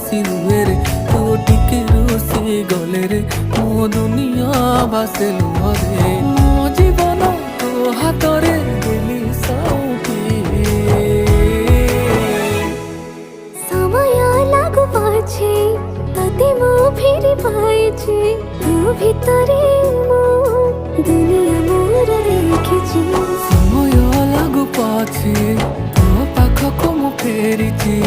हसी हुए रे तू टिके रुसी गले रे मो दुनिया बासे लुहरे मो जीवन तो हाथ रे दिली साउटी समय लागू पाछे तते मो फेरी पाइछे तू भितरे मो दुनिया मोर देखिछे समय लागू पाछे तो पाखको मु फेरिछि